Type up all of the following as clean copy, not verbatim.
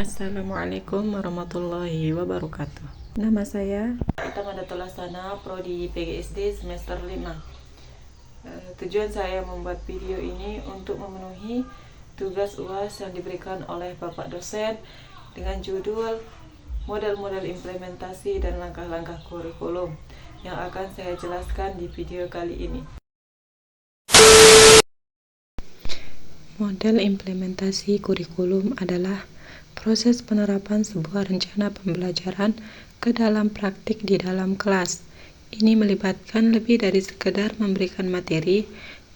Assalamualaikum warahmatullahi wabarakatuh. Nama saya Ita Madatulasana, Prodi PGSD semester 5. Tujuan saya membuat video ini untuk memenuhi tugas UAS yang diberikan oleh Bapak dosen dengan judul model-model implementasi dan langkah-langkah kurikulum yang akan saya jelaskan di video kali ini. Model implementasi kurikulum adalah proses penerapan sebuah rencana pembelajaran ke dalam praktik di dalam kelas. Ini melibatkan lebih dari sekedar memberikan materi,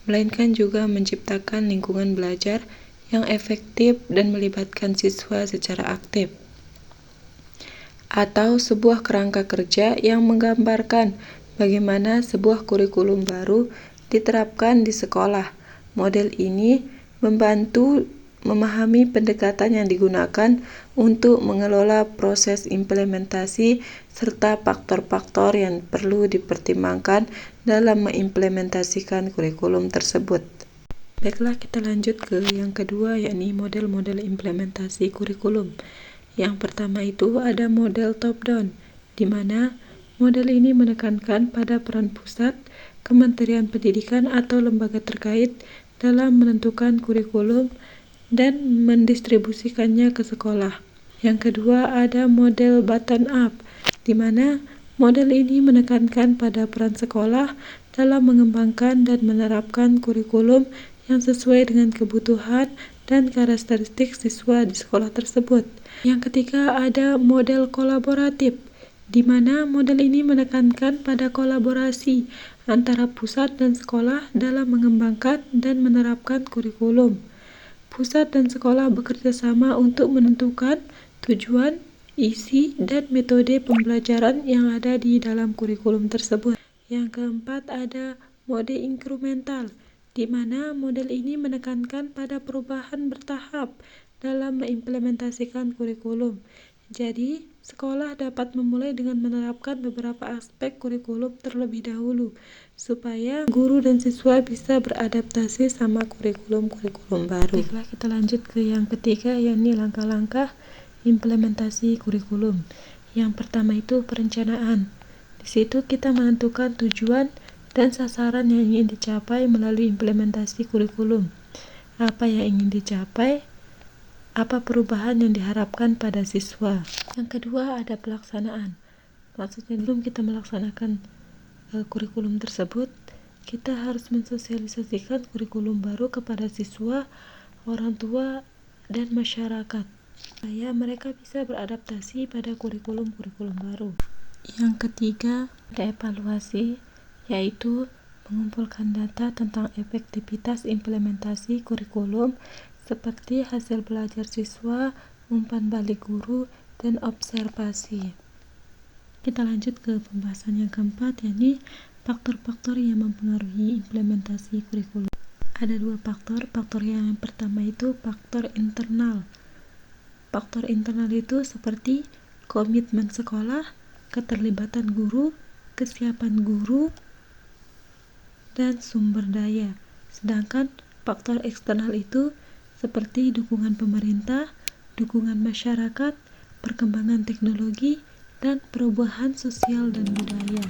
melainkan juga menciptakan lingkungan belajar yang efektif dan melibatkan siswa secara aktif. Atau sebuah kerangka kerja yang menggambarkan bagaimana sebuah kurikulum baru diterapkan di sekolah. Model ini membantu memahami pendekatan yang digunakan untuk mengelola proses implementasi serta faktor-faktor yang perlu dipertimbangkan dalam mengimplementasikan kurikulum tersebut. Baiklah, kita lanjut ke yang kedua, yakni model-model implementasi kurikulum. Yang pertama itu ada model top-down, di mana model ini menekankan pada peran pusat, Kementerian Pendidikan atau lembaga terkait dalam menentukan kurikulum dan mendistribusikannya ke sekolah. Yang kedua ada model bottom up, di mana model ini menekankan pada peran sekolah dalam mengembangkan dan menerapkan kurikulum yang sesuai dengan kebutuhan dan karakteristik siswa di sekolah tersebut. Yang ketiga ada model kolaboratif, di mana model ini menekankan pada kolaborasi antara pusat dan sekolah dalam mengembangkan dan menerapkan kurikulum. Pusat dan sekolah bekerja sama untuk menentukan tujuan, isi, dan metode pembelajaran yang ada di dalam kurikulum tersebut. Yang keempat ada mode inkremental, di mana model ini menekankan pada perubahan bertahap dalam mengimplementasikan kurikulum. Jadi, sekolah dapat memulai dengan menerapkan beberapa aspek kurikulum terlebih dahulu, supaya guru dan siswa bisa beradaptasi sama kurikulum baru. Baiklah, kita lanjut ke yang ketiga, yakni langkah-langkah implementasi kurikulum. Yang pertama itu perencanaan. Di situ kita menentukan tujuan dan sasaran yang ingin dicapai melalui implementasi kurikulum. Apa yang ingin dicapai? Apa perubahan yang diharapkan pada siswa? Yang kedua ada pelaksanaan. Maksudnya sebelum kita melaksanakan kurikulum tersebut, kita harus mensosialisasikan kurikulum baru kepada siswa, orang tua, dan masyarakat, supaya mereka bisa beradaptasi pada kurikulum baru. Yang ketiga ada evaluasi, yaitu mengumpulkan data tentang efektivitas implementasi kurikulum seperti hasil belajar siswa, umpan balik guru, dan observasi. Kita lanjut ke pembahasan yang keempat, yakni faktor-faktor yang mempengaruhi implementasi kurikulum. Ada dua faktor. Faktor yang pertama itu faktor internal. Faktor internal itu seperti komitmen sekolah, keterlibatan guru, kesiapan guru, dan sumber daya. Sedangkan faktor eksternal itu seperti dukungan pemerintah, dukungan masyarakat, perkembangan teknologi, dan perubahan sosial dan budaya.